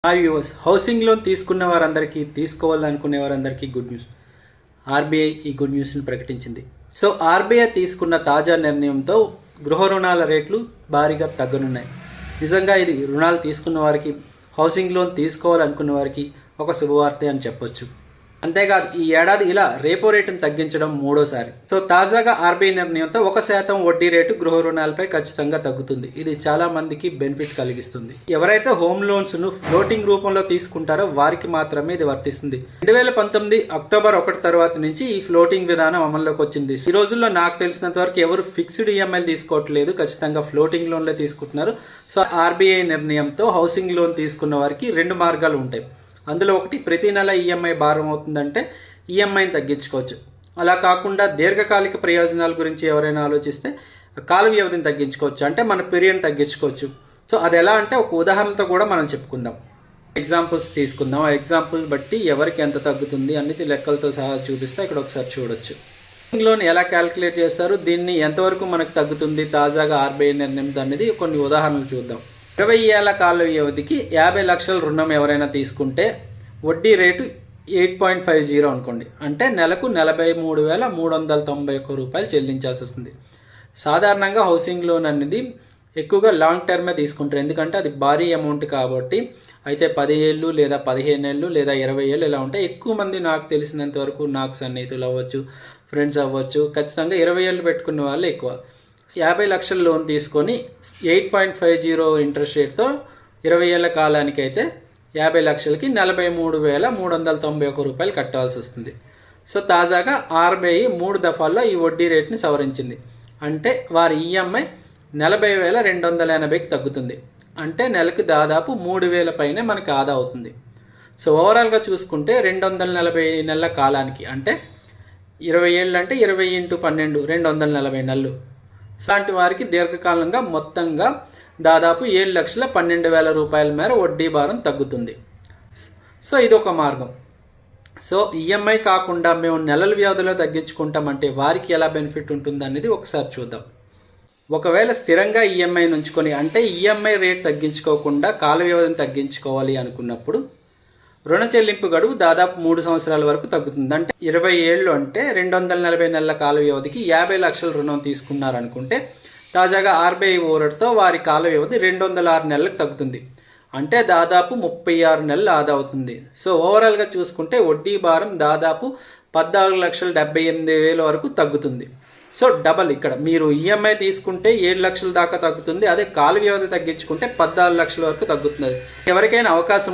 Hi viewers, housing loan తీసుకున్న వారందరికీ, తీసుకోవాలనుకునే వారందరికీ గుడ్ న్యూస్. ఆర్బీఐ ఈ గుడ్ న్యూస్ని ప్రకటించింది. సో ఆర్బీఐ తీసుకున్న తాజా నిర్ణయంతో గృహ రుణాల రేట్లు భారీగా తగ్గనున్నాయి. నిజంగా ఇది రుణాలు తీసుకున్న వారికి, హౌసింగ్ లోన్ తీసుకోవాలనుకున్న వారికి ఒక శుభవార్తే అని చెప్పొచ్చు. అంతేకాదు, ఈ ఏడాది ఇలా రెపో రేటును తగ్గించడం మూడోసారి. సో తాజాగా ఆర్బీఐ నిర్ణయంతో 1% వడ్డీ రేటు గృహ రుణాలపై ఖచ్చితంగా తగ్గుతుంది. ఇది చాలా మందికి బెనిఫిట్ కలిగిస్తుంది. ఎవరైతే హోమ్ లోన్స్ ను ఫ్లోటింగ్ రూపంలో తీసుకుంటారో వారికి మాత్రమే ఇది వర్తిస్తుంది. 2019 అక్టోబర్ 1 తర్వాత నుంచి ఈ ఫ్లోటింగ్ విధానం అమల్లోకి వచ్చింది. ఈ రోజుల్లో నాకు తెలిసినంత వరకు ఎవరు ఫిక్స్డ్ ఈఎంఐలు తీసుకోవట్లేదు, ఖచ్చితంగా ఫ్లోటింగ్ లోన్లే తీసుకుంటున్నారు. సో ఆర్బీఐ నిర్ణయంతో హౌసింగ్ లోన్ తీసుకున్న వారికి 2 మార్గాలు ఉంటాయి. అందులో ఒకటి, ప్రతి నెల ఈఎంఐ భారం అవుతుందంటే ఈఎంఐని తగ్గించుకోవచ్చు. అలా కాకుండా దీర్ఘకాలిక ప్రయోజనాల గురించి ఎవరైనా ఆలోచిస్తే కాల వ్యవధిని తగ్గించుకోవచ్చు, అంటే మన పీరియడ్ తగ్గించుకోవచ్చు. సో అది ఎలా అంటే ఒక ఉదాహరణతో కూడా మనం చెప్పుకుందాం. ఎగ్జాంపుల్స్ తీసుకుందాం. ఆ ఎగ్జాంపుల్ బట్టి ఎవరికి ఎంత తగ్గుతుంది అనేది లెక్కలతో సహా చూపిస్తే ఇక్కడ ఒకసారి చూడొచ్చు. లోన్ ఎలా క్యాలిక్యులేట్ చేస్తారు, దీన్ని ఎంతవరకు మనకు తగ్గుతుంది తాజాగా ఆర్బీఐ నిర్ణయం అనేది కొన్ని ఉదాహరణలు చూద్దాం. 20 ఏళ్ల కాల వ్యవధికి 50 లక్షల రుణం ఎవరైనా తీసుకుంటే వడ్డీ రేటు 8.50 అనుకోండి, అంటే నెలకు 43,391 రూపాయలు చెల్లించాల్సి వస్తుంది. సాధారణంగా హౌసింగ్ లోన్ అనేది ఎక్కువగా లాంగ్ టర్మే తీసుకుంటారు, ఎందుకంటే అది భారీ అమౌంట్ కాబట్టి. అయితే 10 ఏళ్ళు లేదా 15 ఏళ్ళు లేదా 20 ఏళ్ళు ఇలా ఉంటాయి. ఎక్కువ మంది నాకు తెలిసినంత వరకు, నాకు సన్నిహితులు అవ్వచ్చు, ఫ్రెండ్స్ అవ్వచ్చు, ఖచ్చితంగా 20 ఏళ్ళు పెట్టుకున్న వాళ్ళు ఎక్కువ. 50 లక్షల లోన్ తీసుకొని 8.50 ఇంట్రెస్ట్ రేట్తో 20 ఏళ్ల కాలానికి అయితే 50 లక్షలకి 43,391 రూపాయలు కట్టాల్సి వస్తుంది. సో తాజాగా ఆర్బీఐ 3 దఫాల్లో ఈ వడ్డీ రేట్ని సవరించింది. అంటే వారి ఈఎంఐ 40,280కి తగ్గుతుంది. అంటే నెలకు దాదాపు 3,000 పైనే మనకి ఆదా అవుతుంది. సో ఓవరాల్గా చూసుకుంటే 240 నెలల కాలానికి, అంటే 20 ఏళ్ళు అంటే 20 × 12 240 నెలలు. అలాంటి వారికి దీర్ఘకాలంగా మొత్తంగా దాదాపు 7,12,000 రూపాయల మేర వడ్డీ భారం తగ్గుతుంది. సో ఇది ఒక మార్గం. సో ఈఎంఐ కాకుండా మేము నెలల వ్యవధిలో తగ్గించుకుంటామంటే వారికి ఎలా బెనిఫిట్ ఉంటుంది అనేది ఒకసారి చూద్దాం. ఒకవేళ స్థిరంగా ఈఎంఐ ఉంచుకొని, అంటే ఈఎంఐ రేట్ తగ్గించుకోకుండా కాల వ్యవధిని తగ్గించుకోవాలి అనుకున్నప్పుడు రుణ చెల్లింపు గడువు దాదాపు 3 సంవత్సరాల వరకు తగ్గుతుంది. అంటే 20 ఏళ్ళు అంటే 240 నెలల కాల వ్యవధికి 50 లక్షల రుణం తీసుకున్నారనుకుంటే తాజాగా ఆర్బీఐ ఊరటతో వారి కాల వ్యవధి 206 నెలలకు తగ్గుతుంది. అంటే దాదాపు 36 నెలలు ఆదా అవుతుంది. సో ఓవరాల్గా చూసుకుంటే వడ్డీ భారం దాదాపు 14,78,000 వరకు తగ్గుతుంది. సో డబల్, ఇక్కడ మీరు ఈఎంఐ తీసుకుంటే 7 లక్షల దాకా తగ్గుతుంది, అదే కాల వ్యవధి తగ్గించుకుంటే 14 లక్షల వరకు తగ్గుతుంది. ఎవరికైనా అవకాశం